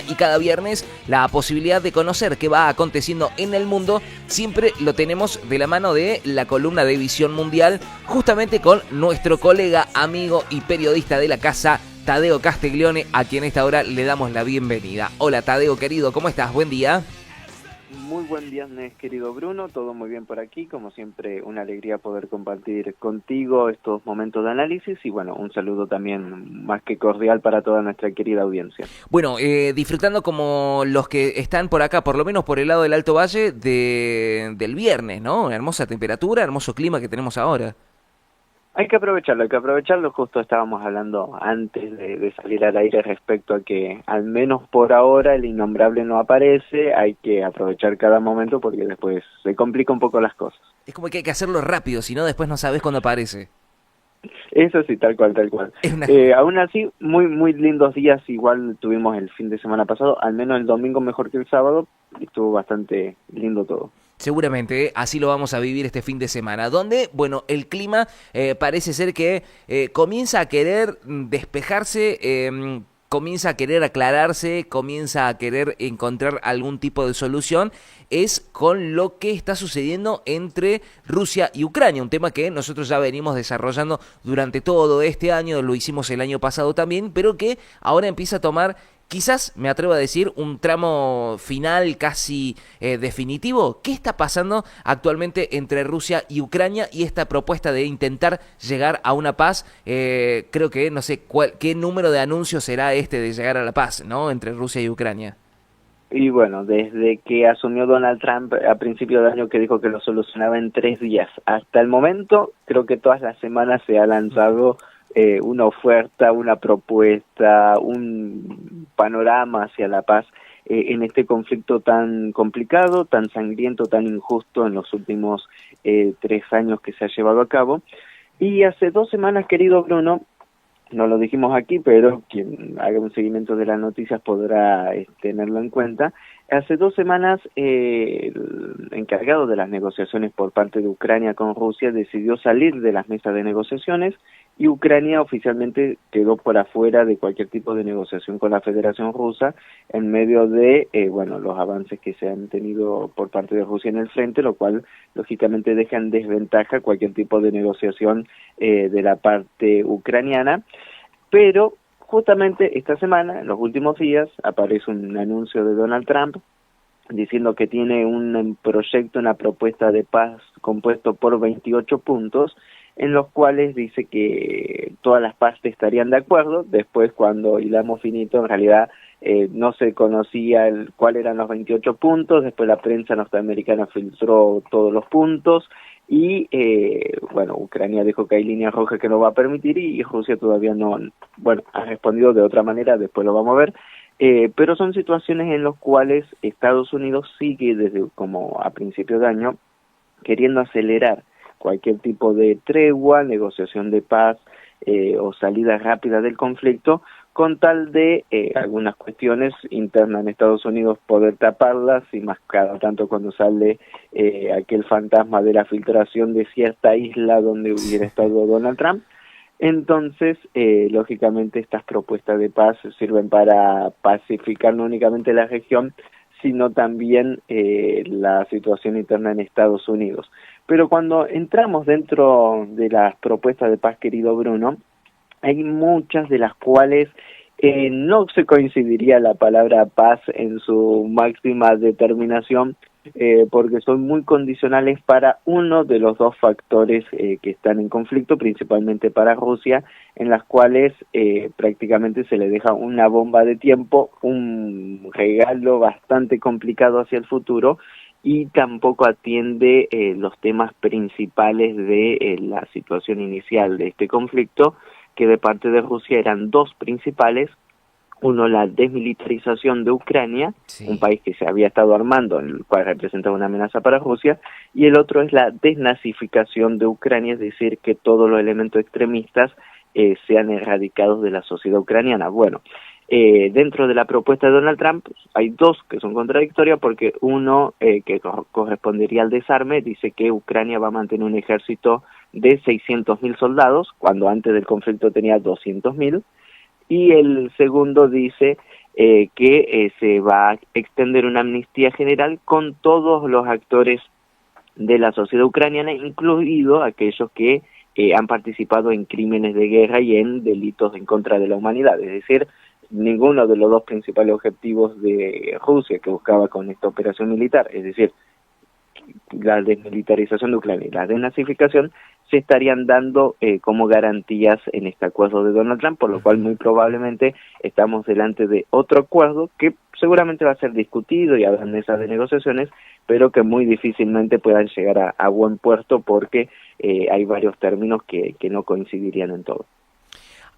Y cada viernes la posibilidad de conocer qué va aconteciendo en el mundo siempre lo tenemos de la mano de la columna de Visión Mundial, justamente con nuestro colega, amigo y periodista de la casa, Tadeo Castiglione, a quien a esta hora le damos la bienvenida. Hola Tadeo querido, ¿cómo estás? Buen día. Muy buen viernes, querido Bruno, todo muy bien por aquí, como siempre una alegría poder compartir contigo estos momentos de análisis y bueno, un saludo también más que cordial para toda nuestra querida audiencia. Bueno, disfrutando como los que están por acá, por lo menos por el lado del Alto Valle, del viernes, ¿no? Una hermosa temperatura, hermoso clima que tenemos ahora. Hay que aprovecharlo, justo estábamos hablando antes de salir al aire respecto a que al menos por ahora el innombrable no aparece, hay que aprovechar cada momento porque después se complica un poco las cosas. Es como que hay que hacerlo rápido, si no después no sabes cuándo aparece. Eso sí, tal cual, tal cual. Es una... Aún así, muy lindos días, igual tuvimos el fin de semana pasado, al menos el domingo mejor que el sábado, y estuvo bastante lindo todo. Seguramente, así lo vamos a vivir este fin de semana, donde, bueno, el clima parece ser que comienza a querer despejarse, comienza a querer aclararse, comienza a querer encontrar algún tipo de solución, es con lo que está sucediendo entre Rusia y Ucrania, un tema que nosotros ya venimos desarrollando durante todo este año, lo hicimos el año pasado también, pero que ahora empieza a tomar, quizás, me atrevo a decir, un tramo final casi definitivo. ¿Qué está pasando actualmente entre Rusia y Ucrania y esta propuesta de intentar llegar a una paz? Creo que no sé qué número de anuncios será este de llegar a la paz, ¿no? Entre Rusia y Ucrania. Y bueno, desde que asumió Donald Trump a principio de año que dijo que lo solucionaba en 3 días, hasta el momento creo que todas las semanas se ha lanzado una oferta, una propuesta, un panorama hacia la paz en este conflicto tan complicado, tan sangriento, tan injusto en los últimos 3 años que se ha llevado a cabo. Y hace 2 semanas, querido Bruno, no lo dijimos aquí, pero quien haga un seguimiento de las noticias podrá tenerlo en cuenta. Hace 2 semanas el encargado de las negociaciones por parte de Ucrania con Rusia decidió salir de las mesas de negociaciones y Ucrania oficialmente quedó por afuera de cualquier tipo de negociación con la Federación Rusa en medio de bueno, los avances que se han tenido por parte de Rusia en el frente, lo cual lógicamente deja en desventaja cualquier tipo de negociación de la parte ucraniana. Pero justamente esta semana, en los últimos días, aparece un anuncio de Donald Trump diciendo que tiene un proyecto, una propuesta de paz compuesto por 28 puntos, en los cuales dice que todas las partes estarían de acuerdo. Después, cuando hilamos finito, en realidad no se conocía cuáles eran los 28 puntos, después la prensa norteamericana filtró todos los puntos, y bueno, Ucrania dijo que hay líneas rojas que no va a permitir y Rusia todavía no, bueno, ha respondido de otra manera, después lo vamos a ver, pero son situaciones en las cuales Estados Unidos sigue desde como a principios de año queriendo acelerar cualquier tipo de tregua, negociación de paz o salida rápida del conflicto, con tal de algunas cuestiones internas en Estados Unidos poder taparlas, y más cada tanto cuando sale aquel fantasma de la filtración de cierta isla donde hubiera estado Donald Trump. Entonces, lógicamente, estas propuestas de paz sirven para pacificar no únicamente la región, sino también la situación interna en Estados Unidos. Pero cuando entramos dentro de las propuestas de paz, querido Bruno, hay muchas de las cuales no se coincidiría la palabra paz en su máxima determinación, porque son muy condicionales para uno de los 2 factores que están en conflicto, principalmente para Rusia, en las cuales prácticamente se le deja una bomba de tiempo, un regalo bastante complicado hacia el futuro, y tampoco atiende los temas principales de la situación inicial de este conflicto, que de parte de Rusia eran 2 principales. Uno, la desmilitarización de Ucrania, sí, un país que se había estado armando, en el cual representaba una amenaza para Rusia, y el otro es la desnazificación de Ucrania, es decir, que todos los elementos extremistas sean erradicados de la sociedad ucraniana. Bueno, dentro de la propuesta de Donald Trump hay 2 que son contradictorias, porque uno, que correspondería al desarme, dice que Ucrania va a mantener un ejército de 600.000 soldados, cuando antes del conflicto tenía 200.000, y el segundo dice que se va a extender una amnistía general con todos los actores de la sociedad ucraniana, incluido aquellos que han participado en crímenes de guerra y en delitos en contra de la humanidad. Es decir, ninguno de los dos principales objetivos de Rusia que buscaba con esta operación militar, es decir, la desmilitarización de Ucrania y la denazificación, se estarían dando como garantías en este acuerdo de Donald Trump, por lo cual muy probablemente estamos delante de otro acuerdo que seguramente va a ser discutido y habrá mesas de negociaciones, pero que muy difícilmente puedan llegar a buen puerto porque hay varios términos que no coincidirían en todo.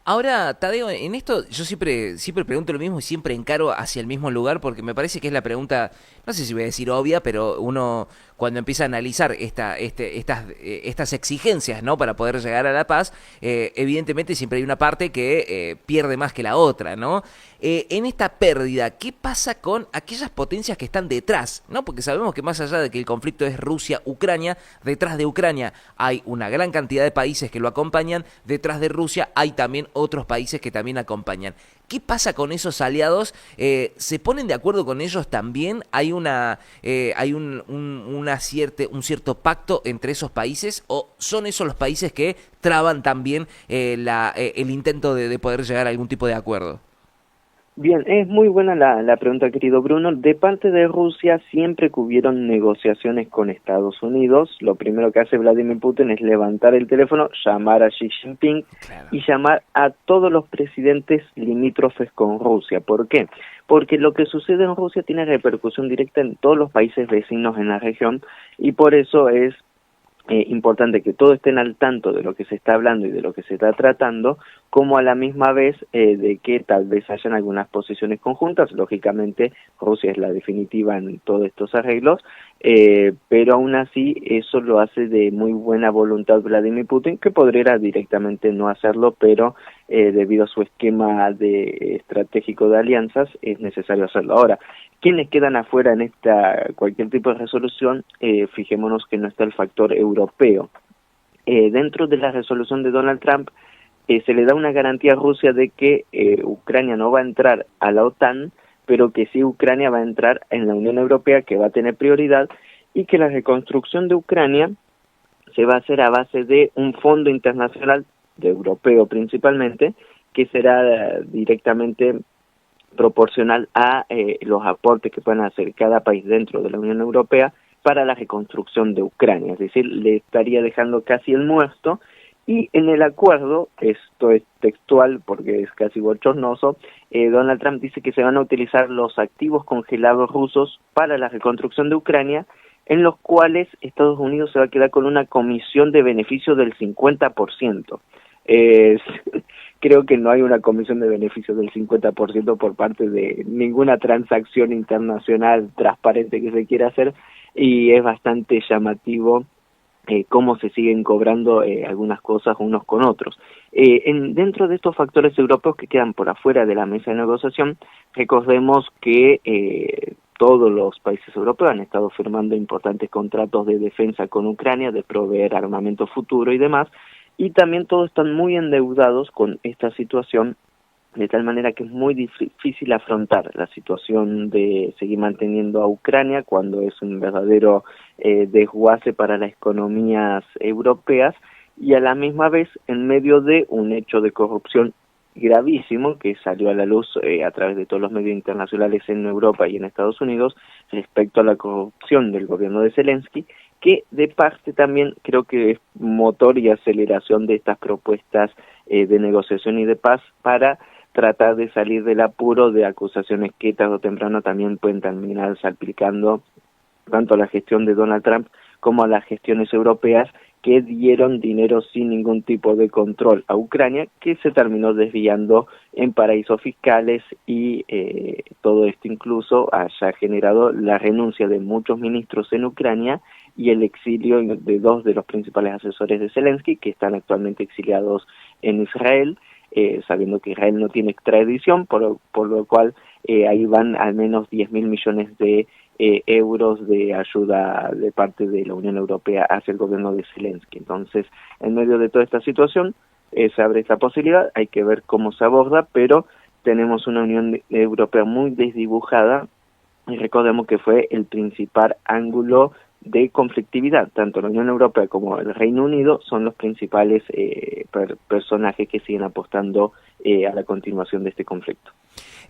Ahora, Tadeo, en esto yo siempre pregunto lo mismo y siempre encaro hacia el mismo lugar porque me parece que es la pregunta, no sé si voy a decir obvia, pero uno cuando empieza a analizar estas exigencias, ¿no? Para poder llegar a la paz, evidentemente siempre hay una parte que pierde más que la otra, ¿no? En esta pérdida, ¿qué pasa con aquellas potencias que están detrás, ¿no? Porque sabemos que más allá de que el conflicto es Rusia-Ucrania, detrás de Ucrania hay una gran cantidad de países que lo acompañan, detrás de Rusia hay también otros países que también acompañan. ¿Qué pasa con esos aliados? ¿Se ponen de acuerdo con ellos también? ¿Hay un cierto pacto entre esos países? ¿O son esos los países que traban también el intento de poder llegar a algún tipo de acuerdo? Bien, es muy buena la pregunta, querido Bruno. De parte de Rusia, siempre que hubieron negociaciones con Estados Unidos, lo primero que hace Vladimir Putin es levantar el teléfono, llamar a Xi Jinping y llamar a todos los presidentes limítrofes con Rusia. ¿Por qué? Porque lo que sucede en Rusia tiene repercusión directa en todos los países vecinos en la región y por eso es importante que todos estén al tanto de lo que se está hablando y de lo que se está tratando, como a la misma vez de que tal vez hayan algunas posiciones conjuntas. Lógicamente Rusia es la definitiva en todos estos arreglos, pero aún así eso lo hace de muy buena voluntad Vladimir Putin, que podría directamente no hacerlo, pero debido a su esquema estratégico de alianzas es necesario hacerlo. Ahora, ¿quiénes quedan afuera en cualquier tipo de resolución? Fijémonos que no está el factor europeo. Dentro de la resolución de Donald Trump se le da una garantía a Rusia de que Ucrania no va a entrar a la OTAN, pero que sí Ucrania va a entrar en la Unión Europea, que va a tener prioridad, y que la reconstrucción de Ucrania se va a hacer a base de un fondo internacional, de europeo principalmente, que será directamente proporcional a los aportes que puedan hacer cada país dentro de la Unión Europea para la reconstrucción de Ucrania, es decir, le estaría dejando casi el muerto. Y en el acuerdo, esto es textual porque es casi bochornoso, Donald Trump dice que se van a utilizar los activos congelados rusos para la reconstrucción de Ucrania, en los cuales Estados Unidos se va a quedar con una comisión de beneficio del 50%. Creo que no hay una comisión de beneficios del 50% por parte de ninguna transacción internacional transparente que se quiera hacer, y es bastante llamativo cómo se siguen cobrando algunas cosas unos con otros. Dentro de estos factores europeos que quedan por afuera de la mesa de negociación, recordemos que todos los países europeos han estado firmando importantes contratos de defensa con Ucrania, de proveer armamento futuro y demás, y también todos están muy endeudados con esta situación, de tal manera que es muy difícil afrontar la situación de seguir manteniendo a Ucrania cuando es un verdadero desguace para las economías europeas, y a la misma vez en medio de un hecho de corrupción gravísimo que salió a la luz a través de todos los medios internacionales en Europa y en Estados Unidos respecto a la corrupción del gobierno de Zelensky, que de parte también creo que es motor y aceleración de estas propuestas de negociación y de paz para tratar de salir del apuro de acusaciones que tarde o temprano también pueden terminar salpicando tanto a la gestión de Donald Trump como a las gestiones europeas, que dieron dinero sin ningún tipo de control a Ucrania, que se terminó desviando en paraísos fiscales, y todo esto incluso haya generado la renuncia de muchos ministros en Ucrania y el exilio de dos de los principales asesores de Zelensky, que están actualmente exiliados en Israel, sabiendo que Israel no tiene extradición, por lo cual ahí van al menos 10.000 millones de euros de ayuda de parte de la Unión Europea hacia el gobierno de Zelensky. Entonces, en medio de toda esta situación, se abre esta posibilidad, hay que ver cómo se aborda, pero tenemos una Unión Europea muy desdibujada, y recordemos que fue el principal ángulo de conflictividad. Tanto la Unión Europea como el Reino Unido son los principales personajes que siguen apostando a la continuación de este conflicto.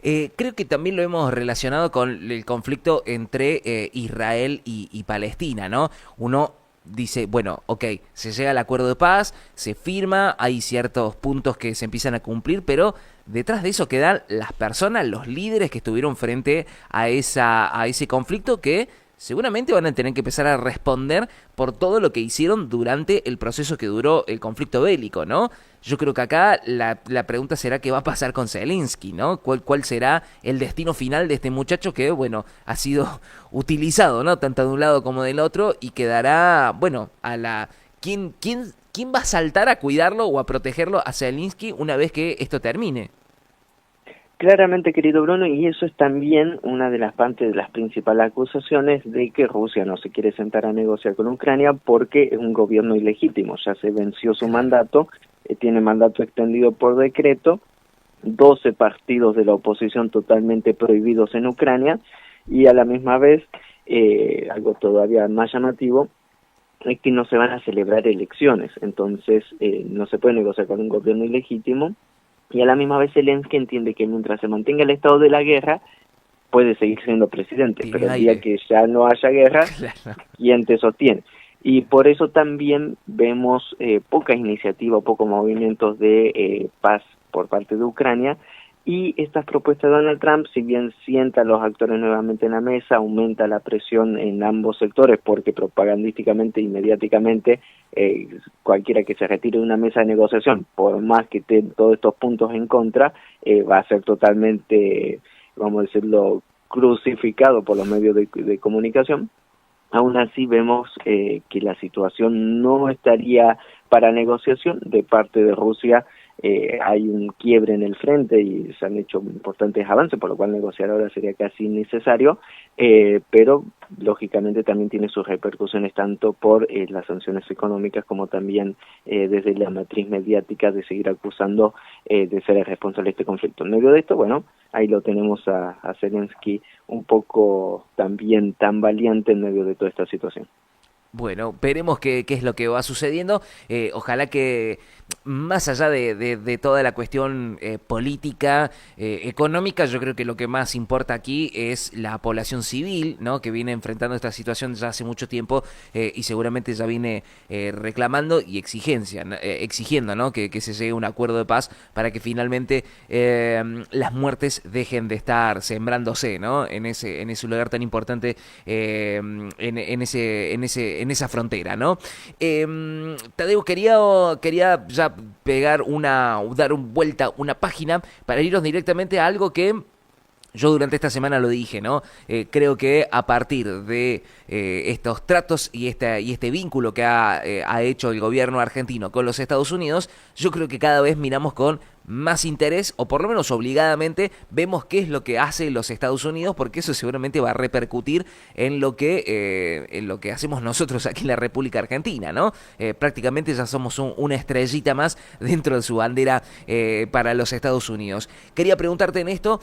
Creo que también lo hemos relacionado con el conflicto entre Israel y Palestina, ¿no? Uno dice, bueno, ok, se llega al acuerdo de paz, se firma, hay ciertos puntos que se empiezan a cumplir, pero detrás de eso quedan las personas, los líderes que estuvieron frente a ese conflicto, que seguramente van a tener que empezar a responder por todo lo que hicieron durante el proceso que duró el conflicto bélico, ¿no? Yo creo que acá la pregunta será qué va a pasar con Zelensky, ¿no? ¿Cuál será el destino final de este muchacho que, bueno, ha sido utilizado, ¿no? Tanto de un lado como del otro, y quedará, bueno, a la... ¿Quién va a saltar a cuidarlo o a protegerlo a Zelensky una vez que esto termine? Claramente, querido Bruno, y eso es también una de las partes de las principales acusaciones de que Rusia no se quiere sentar a negociar con Ucrania porque es un gobierno ilegítimo, ya se venció su mandato, tiene mandato extendido por decreto, 12 partidos de la oposición totalmente prohibidos en Ucrania, y a la misma vez, algo todavía más llamativo, es que no se van a celebrar elecciones, entonces no se puede negociar con un gobierno ilegítimo. Y a la misma vez Zelensky entiende que mientras se mantenga el estado de la guerra, puede seguir siendo presidente, pero el día que ya no haya guerra, claro, ¿quién te sostiene? Y por eso también vemos poca iniciativa, pocos movimientos de paz por parte de Ucrania, y estas propuestas de Donald Trump, si bien sienta a los actores nuevamente en la mesa, aumenta la presión en ambos sectores, porque propagandísticamente y mediáticamente cualquiera que se retire de una mesa de negociación, por más que esté todos estos puntos en contra, va a ser totalmente, vamos a decirlo, crucificado por los medios de comunicación. Aún así vemos que la situación no estaría para negociación. De parte de Rusia hay un quiebre en el frente y se han hecho importantes avances, por lo cual negociar ahora sería casi innecesario, pero lógicamente también tiene sus repercusiones tanto por las sanciones económicas como también desde la matriz mediática de seguir acusando de ser el responsable de este conflicto. En medio de esto, bueno, ahí lo tenemos a Zelensky un poco también tan valiente en medio de toda esta situación. Bueno, veremos qué es lo que va sucediendo. Ojalá que más allá de toda la cuestión política, económica, yo creo que lo que más importa aquí es la población civil, ¿no? Que viene enfrentando esta situación ya hace mucho tiempo y seguramente ya viene reclamando y exigiendo, ¿no? Que se llegue a un acuerdo de paz para que finalmente las muertes dejen de estar sembrándose, ¿no? En ese lugar tan importante, en esa frontera, ¿no? Tadeu, quería ya dar vuelta una página para irnos directamente a algo que yo durante esta semana lo dije, ¿no? Creo que a partir de estos tratos y este vínculo que ha hecho el gobierno argentino con los Estados Unidos, yo creo que cada vez miramos con más interés, o por lo menos obligadamente vemos qué es lo que hace los Estados Unidos, porque eso seguramente va a repercutir en lo que hacemos nosotros aquí en la República Argentina, ¿no? Prácticamente ya somos una estrellita más dentro de su bandera para los Estados Unidos. Quería preguntarte en esto,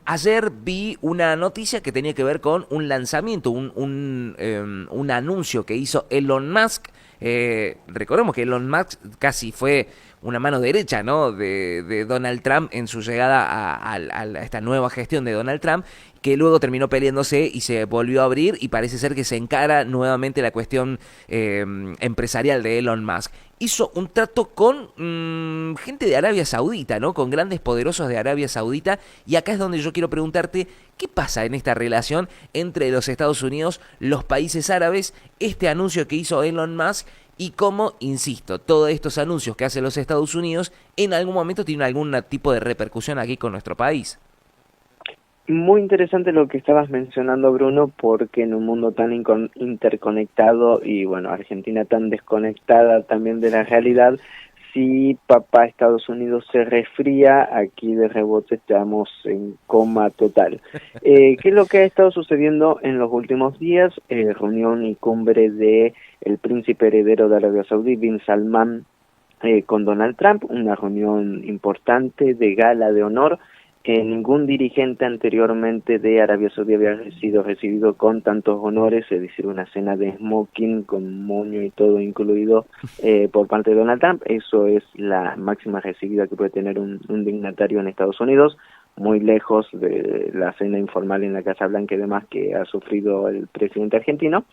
ayer vi una noticia que tenía que ver con un lanzamiento, un anuncio que hizo Elon Musk. Recordemos que Elon Musk casi fue una mano derecha, ¿no? de Donald Trump en su llegada a esta nueva gestión de Donald Trump, que luego terminó peleándose y se volvió a abrir, y parece ser que se encara nuevamente la cuestión empresarial de Elon Musk. Hizo un trato con gente de Arabia Saudita, ¿no? Con grandes poderosos de Arabia Saudita, y acá es donde yo quiero preguntarte, ¿qué pasa en esta relación entre los Estados Unidos, los países árabes, este anuncio que hizo Elon Musk, y cómo, insisto, todos estos anuncios que hacen los Estados Unidos en algún momento tienen algún tipo de repercusión aquí con nuestro país? Muy interesante lo que estabas mencionando, Bruno, porque en un mundo tan interconectado y, bueno, Argentina tan desconectada también de la realidad, si papá Estados Unidos se resfría, aquí de rebote estamos en coma total. ¿Qué es lo que ha estado sucediendo en los últimos días? Reunión y cumbre de el príncipe heredero de Arabia Saudí, Bin Salman, con Donald Trump, una reunión importante de gala de honor. Ningún dirigente anteriormente de Arabia Saudí había sido recibido con tantos honores, es decir, una cena de smoking con moño y todo incluido por parte de Donald Trump. Eso es la máxima recibida que puede tener un dignatario en Estados Unidos, muy lejos de la cena informal en la Casa Blanca y demás que ha sufrido el presidente argentino.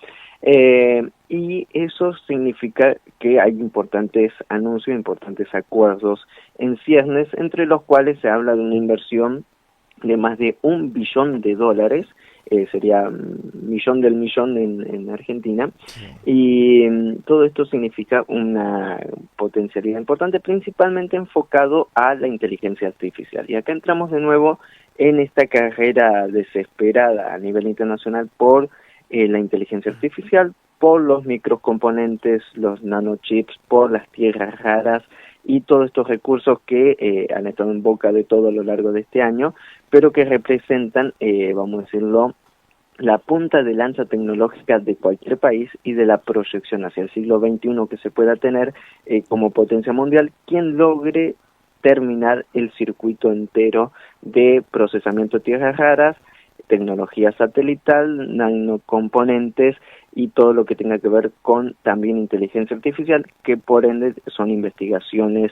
Y eso significa que hay importantes anuncios, importantes acuerdos en ciernes, entre los cuales se habla de una inversión de más de $1 billón, sería millón del millón en Argentina, sí. Y todo esto significa una potencialidad importante, principalmente enfocado a la inteligencia artificial. Y acá entramos de nuevo en esta carrera desesperada a nivel internacional por la inteligencia artificial, por los microcomponentes, los nanochips, por las tierras raras y todos estos recursos que han estado en boca de todo a lo largo de este año, pero que representan, vamos a decirlo, la punta de lanza tecnológica de cualquier país y de la proyección hacia el siglo XXI que se pueda tener como potencia mundial, quien logre terminar el circuito entero de procesamiento de tierras raras, tecnología satelital, nanocomponentes y todo lo que tenga que ver con también inteligencia artificial, que por ende son investigaciones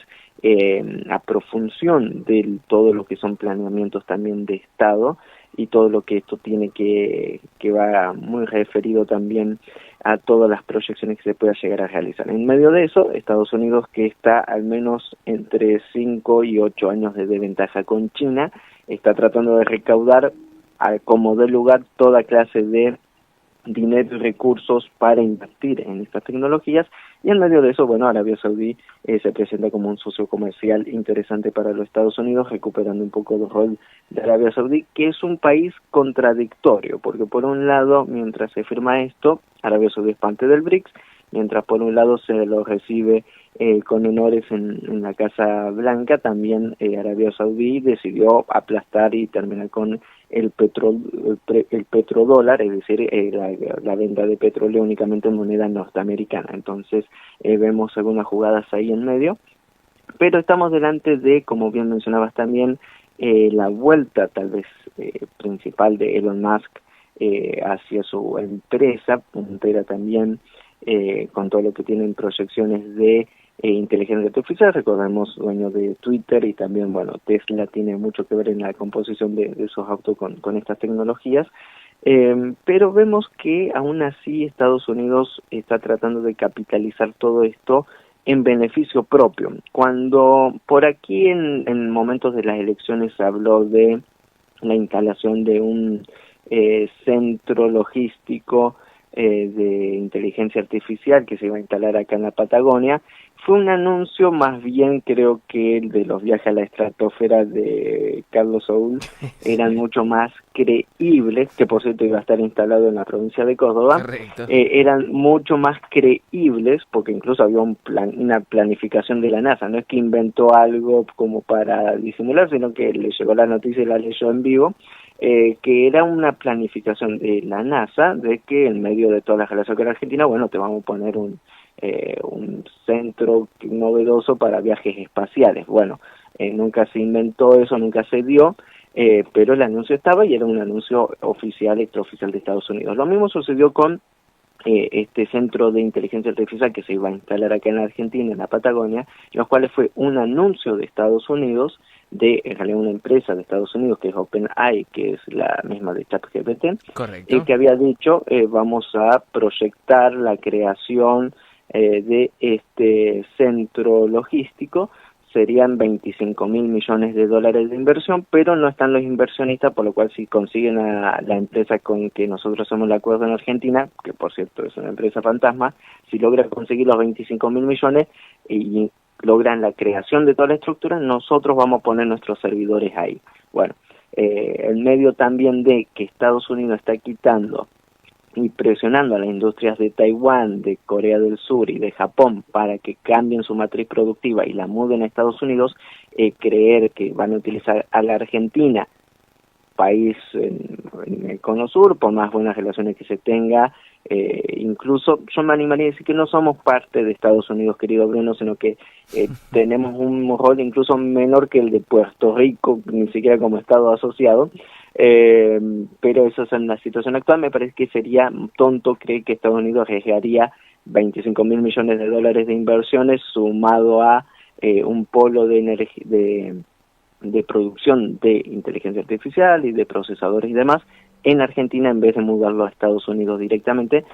a profundión de todo lo que son planeamientos también de Estado y todo lo que esto tiene que va muy referido también a todas las proyecciones que se pueda llegar a realizar. En medio de eso, Estados Unidos, que está al menos entre 5 y 8 años de desventaja con China, está tratando de recaudar como dé lugar toda clase de dinero y recursos para invertir en estas tecnologías, y en medio de eso, bueno, Arabia Saudí se presenta como un socio comercial interesante para los Estados Unidos, recuperando un poco el rol de Arabia Saudí, que es un país contradictorio, porque por un lado, mientras se firma esto, Arabia Saudí es parte del BRICS, mientras por un lado se lo recibe con honores en la Casa Blanca, también Arabia Saudí decidió aplastar y terminar con el petrodólar, es decir, la venta de petróleo únicamente en moneda norteamericana. Entonces vemos algunas jugadas ahí en medio, pero estamos delante de, como bien mencionabas también, la vuelta tal vez principal de Elon Musk hacia su empresa, puntera también con todo lo que tienen proyecciones de inteligencia artificial. Recordemos, dueño de Twitter, y también, bueno, Tesla tiene mucho que ver en la composición de esos autos con estas tecnologías, pero vemos que aún así Estados Unidos está tratando de capitalizar todo esto en beneficio propio. Cuando por aquí en momentos de las elecciones se habló de la instalación de un centro logístico de inteligencia artificial que se iba a instalar acá en la Patagonia, fue un anuncio más bien, creo que el de los viajes a la estratosfera de Carlos Saúl eran mucho más creíbles, que por cierto iba a estar instalado en la provincia de Córdoba. Eran mucho más creíbles, porque incluso había una planificación de la NASA, no es que inventó algo como para disimular, sino que le llegó la noticia y la leyó en vivo, que era una planificación de la NASA, de que en medio de todas las relaciones con Argentina, bueno, te vamos a poner un centro novedoso para viajes espaciales. Bueno, nunca se inventó eso, nunca se dio, pero el anuncio estaba y era un anuncio oficial, extraoficial de Estados Unidos. Lo mismo sucedió con este centro de inteligencia artificial que se iba a instalar acá en la Argentina, en la Patagonia, los cuales fue un anuncio de Estados Unidos, en realidad una empresa de Estados Unidos que es OpenAI, que es la misma de ChatGPT, que había dicho vamos a proyectar la creación de este centro logístico. Serían $25.000 millones de inversión, pero no están los inversionistas, por lo cual si consiguen a la empresa con que nosotros hacemos el acuerdo en Argentina, que por cierto es una empresa fantasma, si logran conseguir los $25.000 millones y logran la creación de toda la estructura, nosotros vamos a poner nuestros servidores ahí. Bueno, en medio también de que Estados Unidos está quitando y presionando a las industrias de Taiwán, de Corea del Sur y de Japón para que cambien su matriz productiva y la muden a Estados Unidos, creer que van a utilizar a la Argentina, país en el cono sur, por más buenas relaciones que se tenga Incluso yo me animaría a decir que no somos parte de Estados Unidos, querido Bruno, sino que tenemos un rol incluso menor que el de Puerto Rico, ni siquiera como Estado asociado, pero esa es la situación actual. Me parece que sería tonto creer que Estados Unidos arriesgaría 25.000 millones de dólares de inversiones sumado a un polo de producción de inteligencia artificial y de procesadores y demás en Argentina en vez de mudarlo a Estados Unidos directamente,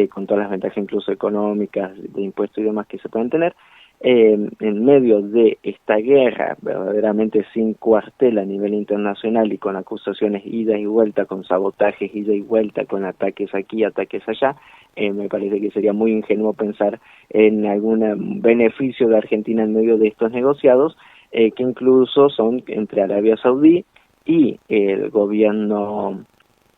con todas las ventajas incluso económicas, de impuestos y demás que se pueden tener, en medio de esta guerra verdaderamente sin cuartel a nivel internacional y con acusaciones ida y vuelta, con sabotajes ida y vuelta, con ataques aquí, ataques allá. Me parece que sería muy ingenuo pensar en algún beneficio de Argentina en medio de estos negociados, que incluso son entre Arabia Saudí y el gobierno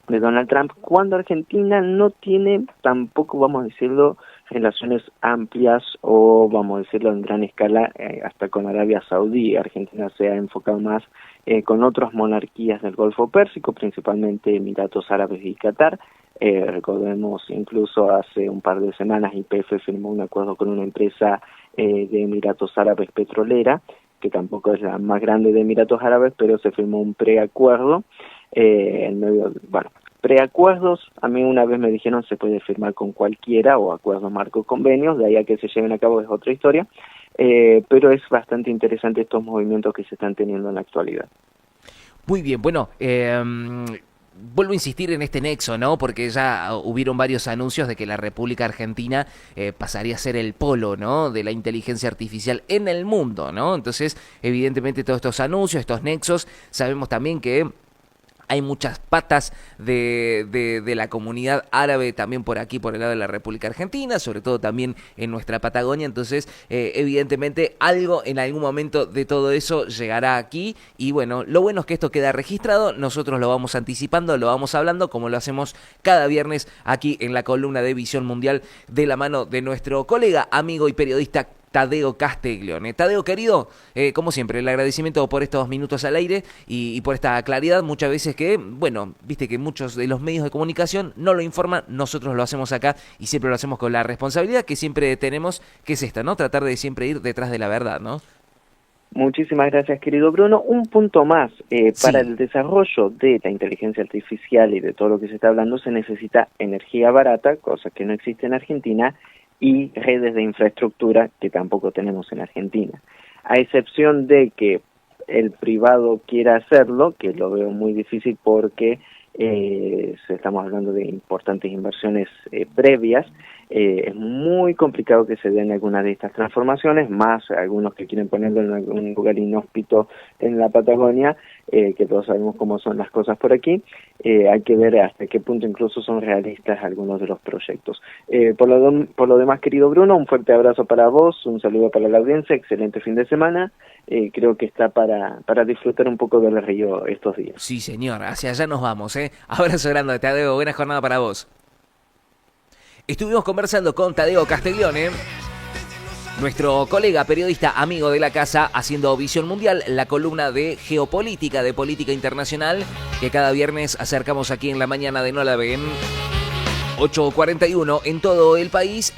de Donald Trump, cuando Argentina no tiene tampoco, vamos a decirlo, relaciones amplias o, vamos a decirlo, en gran escala, hasta con Arabia Saudí. Argentina se ha enfocado más con otras monarquías del Golfo Pérsico, principalmente Emiratos Árabes y Qatar. Recordemos, incluso hace un par de semanas YPF firmó un acuerdo con una empresa de Emiratos Árabes petrolera, que tampoco es la más grande de Emiratos Árabes, pero se firmó un preacuerdo en medio, bueno, preacuerdos, a mí una vez me dijeron se puede firmar con cualquiera, o acuerdos marco convenios, de ahí a que se lleven a cabo es otra historia, pero es bastante interesante estos movimientos que se están teniendo en la actualidad. Muy bien, bueno, vuelvo a insistir en este nexo, ¿no? Porque ya hubieron varios anuncios de que la República Argentina pasaría a ser el polo, ¿no? De la inteligencia artificial en el mundo, ¿no? Entonces, evidentemente todos estos anuncios, estos nexos, sabemos también que hay muchas patas de la comunidad árabe también por aquí, por el lado de la República Argentina, sobre todo también en nuestra Patagonia. Entonces, evidentemente, algo en algún momento de todo eso llegará aquí. Y bueno, lo bueno es que esto queda registrado. Nosotros lo vamos anticipando, lo vamos hablando, como lo hacemos cada viernes aquí en la columna de Visión Mundial, de la mano de nuestro colega, amigo y periodista Tadeo Castiglione. Tadeo, querido, como siempre, el agradecimiento por estos minutos al aire y por esta claridad. Muchas veces que, bueno, viste que muchos de los medios de comunicación no lo informan, nosotros lo hacemos acá y siempre lo hacemos con la responsabilidad que siempre tenemos, que es esta, ¿no? Tratar de siempre ir detrás de la verdad, ¿no? Muchísimas gracias, querido Bruno. Un punto más, para el desarrollo de la inteligencia artificial y de todo lo que se está hablando se necesita energía barata, cosa que no existe en Argentina, y redes de infraestructura que tampoco tenemos en Argentina. A excepción de que el privado quiera hacerlo, que lo veo muy difícil porque estamos hablando de importantes inversiones previas, es muy complicado que se den algunas de estas transformaciones, más algunos que quieren ponerlo en algún lugar inhóspito en la Patagonia, que todos sabemos cómo son las cosas por aquí. Hay que ver hasta qué punto incluso son realistas algunos de los proyectos. Por lo demás, querido Bruno, un fuerte abrazo para vos, un saludo para la audiencia, excelente fin de semana. Creo que está para disfrutar un poco del río estos días. Sí, señor, hacia allá nos vamos, ¿eh? Abrazo grande, Tadeo, buena jornada para vos. Estuvimos conversando con Tadeo Castiglione, nuestro colega periodista amigo de la casa, haciendo Visión Mundial, la columna de geopolítica, de política internacional, que cada viernes acercamos aquí en la mañana de No la Ven, 8:41 en todo el país.